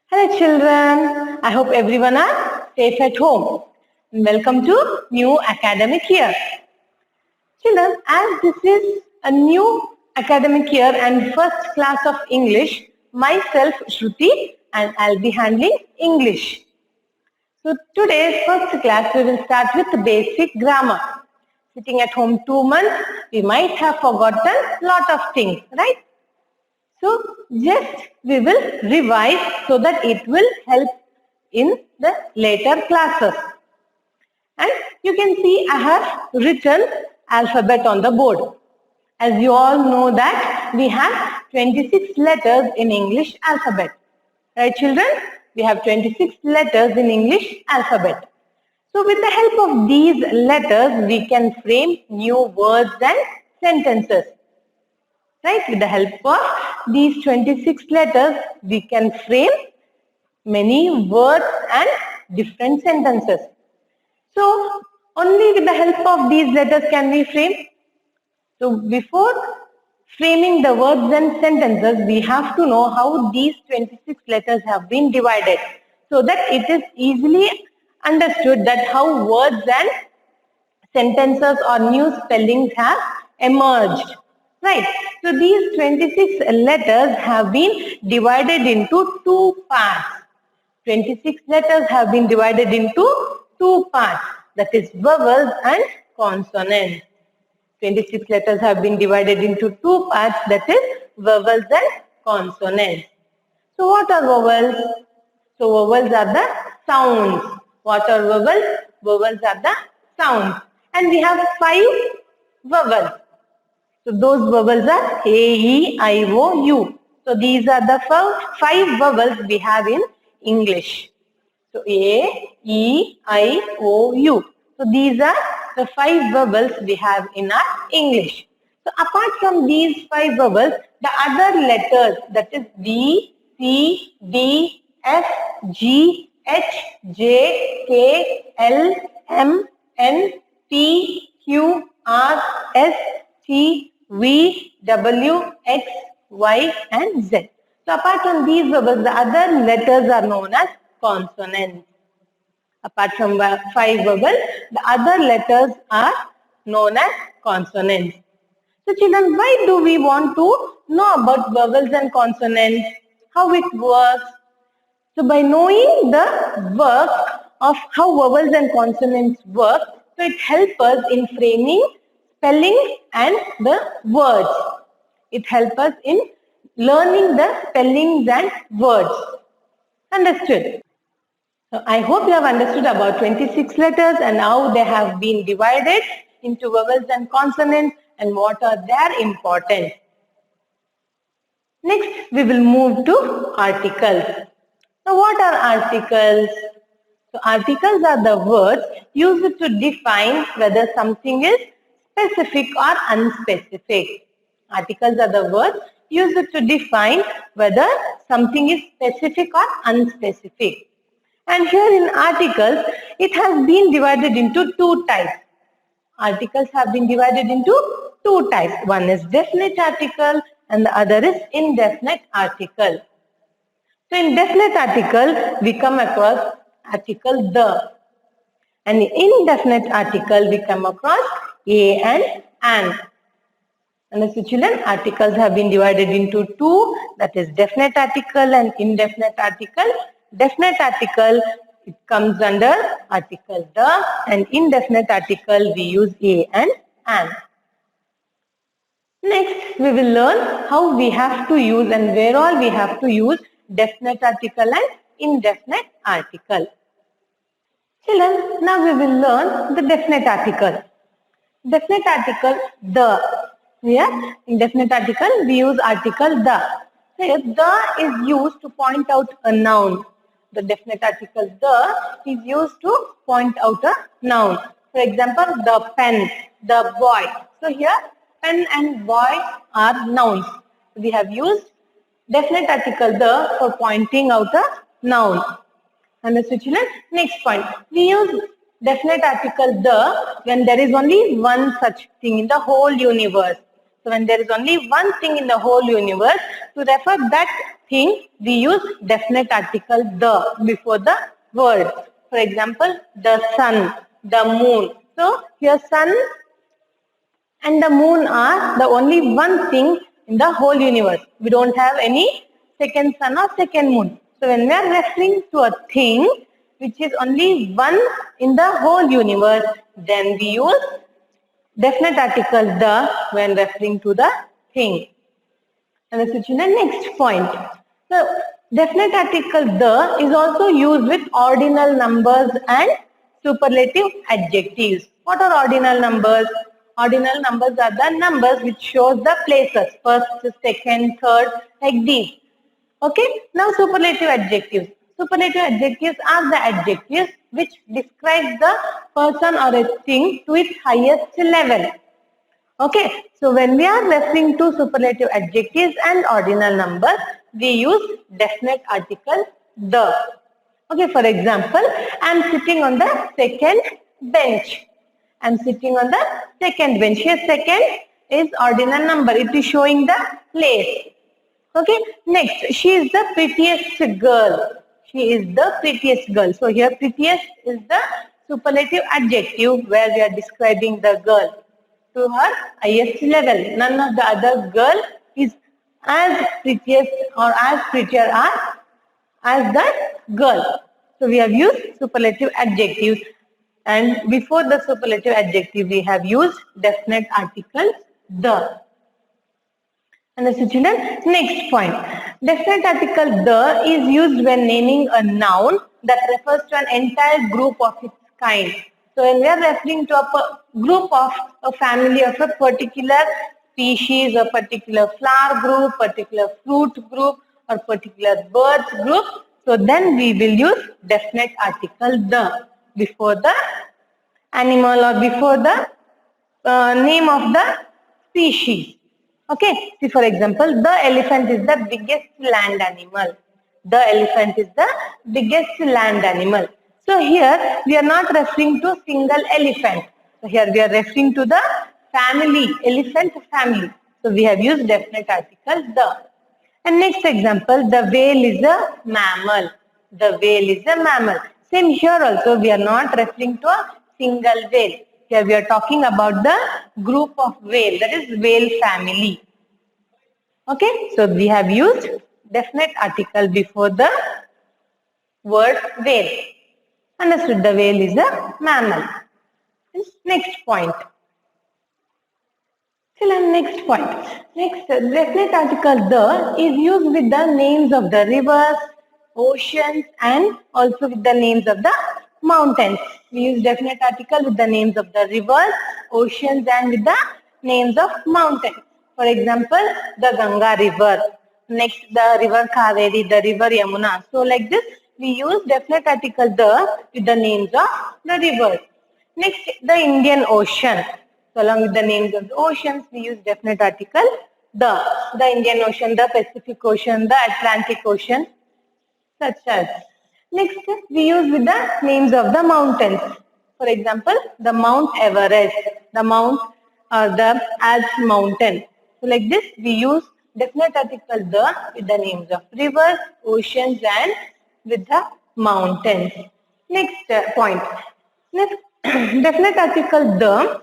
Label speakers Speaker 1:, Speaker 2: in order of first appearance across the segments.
Speaker 1: Hello children, I hope everyone are safe at home. Welcome to new academic year. Children, as this is a new academic year and first class of English, myself Shruti and I'll be handling English. So today's first class we will start with basic grammar. Sitting at home 2 months, we might have forgotten lot of things, right? So just we will revise so that it will help in the later classes. And you can see I have written alphabet on the board. As you all know that we have 26 letters in English alphabet. Right children? We have 26 letters in English alphabet. So with the help of these letters, we can frame new words and sentences. Right? With the help of these 26 letters, we can frame many words and different sentences. So, only with the help of these letters can we frame. So, before framing the words and sentences, we have to know how these 26 letters have been divided so that it is easily understood that how words and sentences or new spellings have emerged. Right. So these 26 letters have been divided into two parts. 26 letters have been divided into two parts. That is vowels and consonants. 26 letters have been divided into two parts. That is vowels and consonants. So what are vowels? So vowels are the sounds. What are vowels? Vowels are the sounds. And we have 5 vowels. So those vowels are A, E, I, O, U. So these are the 5 vowels we have in English. So A, E, I, O, U. So these are the 5 vowels we have in our English. So apart from these 5 vowels, the other letters, that is B, C, D, F, G, H, J, K, L, M, N, P, Q, R, S, T, V, W, X, Y and Z. So apart from these vowels, the other letters are known as consonants. Apart from 5 vowels, the other letters are known as consonants. So children, why do we want to know about vowels and consonants? How it works? So by knowing the work of how vowels and consonants work, so it helps us in framing spelling and the words. It helps us in learning the spellings and words. Understood? So I hope you have understood about 26 letters and how they have been divided into vowels and consonants and what are their importance. Next, we will move to articles. So what are articles? So articles are the words used to define whether something is specific or unspecific. Articles are the words used to define whether something is specific or unspecific. And here in articles, it has been divided into two types. Articles have been divided into two types. One is definite article and the other is indefinite article. So in definite article, we come across article the. And in indefinite article, we come across a and an. And so children, articles have been divided into two, that is definite article and indefinite article. Definite article, it comes under article the, and indefinite article we use a and an. Next, we will learn how we have to use and where all we have to use definite article and indefinite article. Children, now we will learn the definite article. Definite article the. Here, in definite article, we use article the. Here, the is used to point out a noun. The definite article the is used to point out a noun. For example, the pen, the boy. So here, pen and boy are nouns. We have used definite article the for pointing out a noun. Understood children? Next point. We use definite article the when there is only one such thing in the whole universe. So when there is only one thing in the whole universe, to refer that thing, we use definite article the before the word. For example, the sun, the moon. So here sun and the moon are the only one thing in the whole universe. We don't have any second sun or second moon. So when we are referring to a thing which is only one in the whole universe, then we use definite article the when referring to the thing. And let's switch to the next point. So definite article the is also used with ordinal numbers and superlative adjectives. What are ordinal numbers? Ordinal numbers are the numbers which shows the places, first, second, third, like these. Okay, now superlative adjectives. Superlative adjectives are the adjectives which describe the person or a thing to its highest level. Okay, so when we are referring to superlative adjectives and ordinal numbers, we use definite article the. Okay, for example, I am sitting on the second bench. I am sitting on the second bench. Here second is ordinal number. It is showing the place. Okay, next, she is the prettiest girl. She is the prettiest girl. So here prettiest is the superlative adjective where we are describing the girl to her highest level. None of the other girl is as prettiest or as prettier as the girl. So we have used superlative adjectives, and before the superlative adjective we have used definite article the. Understood, children? Next point. Definite article the is used when naming a noun that refers to an entire group of its kind. So when we are referring to a group of a family of a particular species, a particular flower group, particular fruit group, or particular birds group, so then we will use definite article the before the animal or before the name of the species. Okay, see for example, the elephant is the biggest land animal. The elephant is the biggest land animal. So here we are not referring to single elephant. So here we are referring to the family, elephant family. So we have used definite article the. And next example, the whale is a mammal. The whale is a mammal. Same here also we are not referring to a single whale. Here we are talking about the group of whale, that is whale family. Okay, so we have used definite article before the word whale. Understood, the whale is a mammal. Next point. Next point. Next, definite article the is used with the names of the rivers, oceans, and also with the names of the mountains. We use definite article with the names of the rivers, oceans, and with the names of mountains. For example, the Ganga river. Next, the river Kaveri, the river Yamuna. So like this, we use definite article the with the names of the rivers. Next, the Indian Ocean. So along with the names of the oceans, we use definite article the. The Indian Ocean, the Pacific Ocean, the Atlantic Ocean, such as. Next, we use with the names of the mountains. For example, the Mount Everest, the Mount or the Alps mountain. So like this, we use definite article the with the names of rivers, oceans, and with the mountains. Next point. Next, definite article the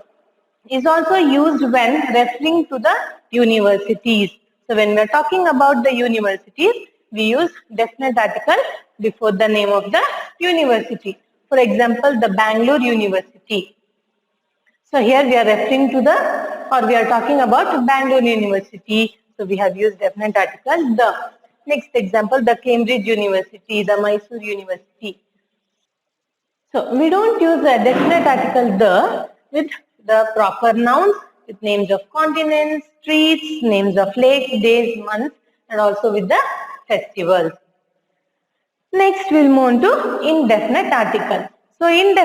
Speaker 1: is also used when referring to the universities. So when we are talking about the universities, we use definite article before the name of the university. For example, the Bangalore University. So here we are referring to the, or we are talking about Bangalore University. So we have used definite article the. Next example, the Cambridge University, the Mysore University. So we don't use a definite article the with the proper nouns, with names of continents, streets, names of lakes, days, months, and also with the festivals. Next, we'll move on to indefinite article. So in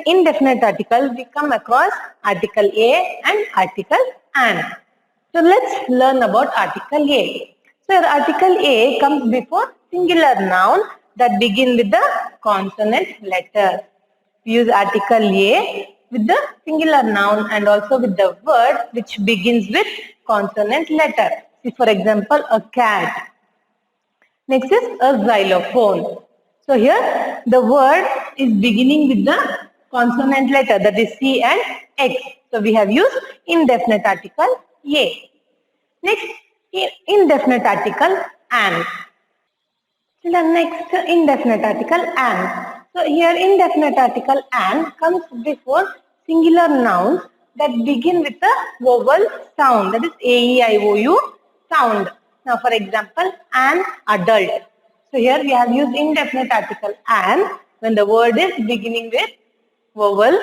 Speaker 1: indefinite article, we come across article A and article an. So let's learn about article A. So article A comes before singular noun that begin with the consonant letter. We use article A with the singular noun and also with the word which begins with consonant letter. See for example, a cat. Next is a xylophone. So here the word is beginning with the consonant letter, that is C and X. So we have used indefinite article A. Next, indefinite article an. The next indefinite article an. So here indefinite article an comes before singular nouns that begin with a vowel sound, that is A-E-I-O-U sound. Now for example, an adult. So here we have used indefinite article an when the word is beginning with vowel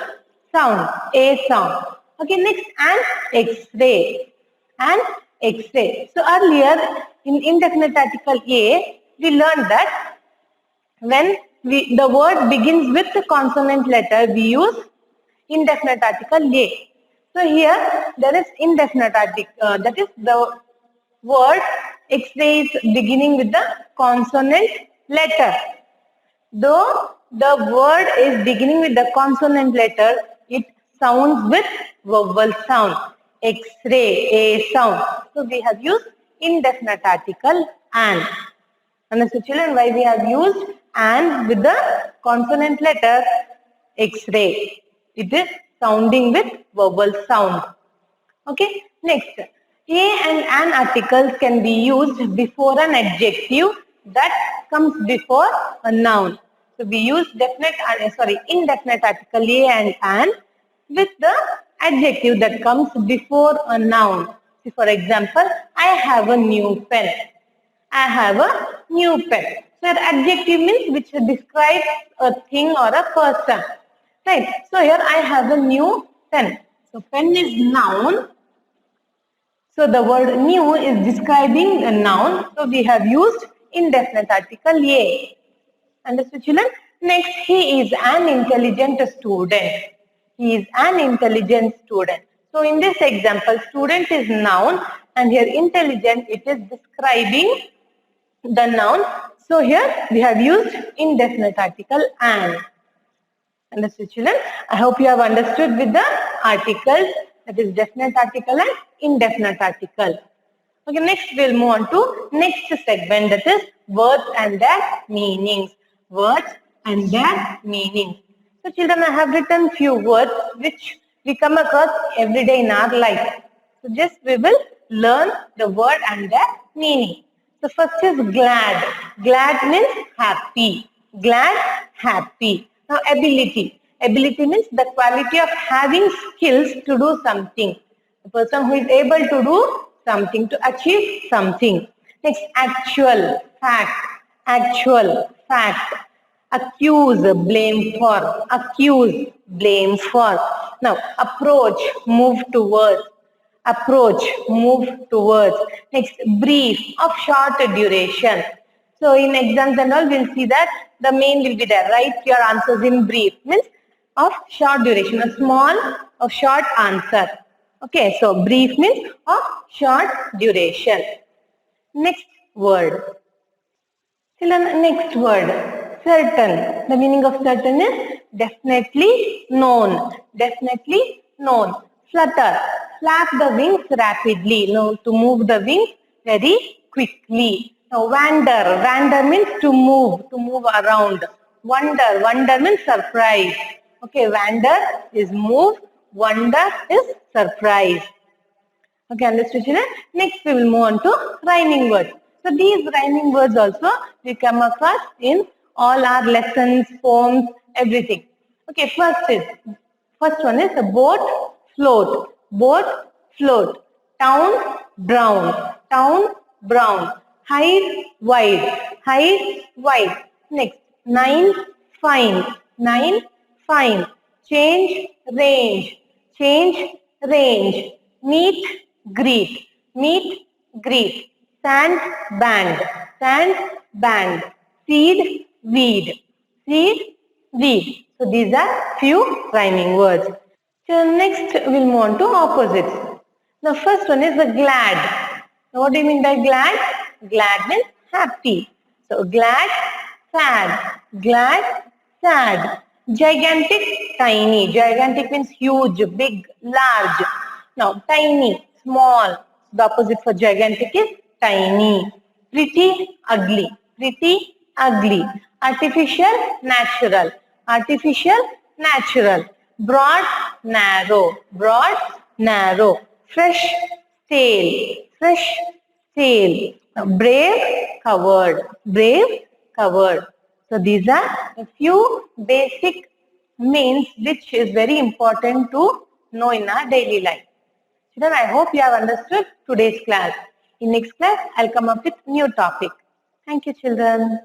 Speaker 1: sound, A sound. Okay, next an X-ray. An X-ray. So earlier in indefinite article A, we learned that when the word begins with the consonant letter, we use indefinite article A. So here there is indefinite article, that is the word X-ray is beginning with the consonant letter. Though the word is beginning with the consonant letter, it sounds with vowel sound. X-ray, A sound. So we have used indefinite article an. Understood children why we have used an with the consonant letter X-ray? It is sounding with vowel sound. Okay, next. A and an articles can be used before an adjective that comes before a noun. So we use indefinite article A and an with the adjective that comes before a noun. See, for example, I have a new pen. I have a new pen. So your adjective means which describes a thing or a person. Right. So here I have a new pen. So pen is noun. So the word new is describing a noun. So we have used indefinite article A. Understood children? Next, he is an intelligent student. He is an intelligent student. So in this example, student is noun and here intelligent, it is describing the noun. So here we have used indefinite article an. Understood children? I hope you have understood with the articles, that is definite article and indefinite article. Okay, next we'll move on to next segment, that is words and their meanings. Words and their meanings. So children, I have written few words which we come across every day in our life. So just we will learn the word and their meaning. So first is glad. Glad means happy. Glad, happy. Now ability. Ability means the quality of having skills to do something. The person who is able to do something, to achieve something. Next, actual, fact. Actual, fact. Accuse, blame for. Accuse, blame for. Now, approach, move towards. Approach, move towards. Next, brief, of short duration. So in exams and all, we'll see that the main will be there. Write your answers in brief, means of short duration, a small or short answer. Okay, so brief means of short duration. Next word. Children, next word, certain. The meaning of certain is definitely known. Definitely known. Flutter, flap the wings rapidly. No, to move the wings very quickly. Now, wander. Wander means to move around. Wonder, wonder means surprise. Okay, wander is move. Wonder is surprise. Okay, understood children? Next we will move on to rhyming words. So these rhyming words also we come across in all our lessons, poems, everything. Okay, first one is a boat, float. Boat, float. Town, brown. Town, brown. Height, wide. Height, wide. Next, nine, fine. Nine, fine. Change, range. Change, range. Meet, greet. Meet, greet. Sand, band. Sand, band. Seed, weed. Seed, weed. So these are few rhyming words. So next we'll move on to opposites. The first one is the glad. Now what do you mean by glad? Glad means happy. So glad, sad. Glad, sad. Gigantic, tiny. Gigantic means huge, big, large. Now tiny, small. The opposite for gigantic is tiny. Pretty, ugly. pretty, ugly. Artificial, natural. Artificial, natural. Broad, narrow. Broad, narrow. Fresh, stale. Fresh, stale. Brave, covered. Brave, covered. So these are a few basic means which is very important to know in our daily life. Children, I hope you have understood today's class. In next class, I'll come up with new topic. Thank you, children.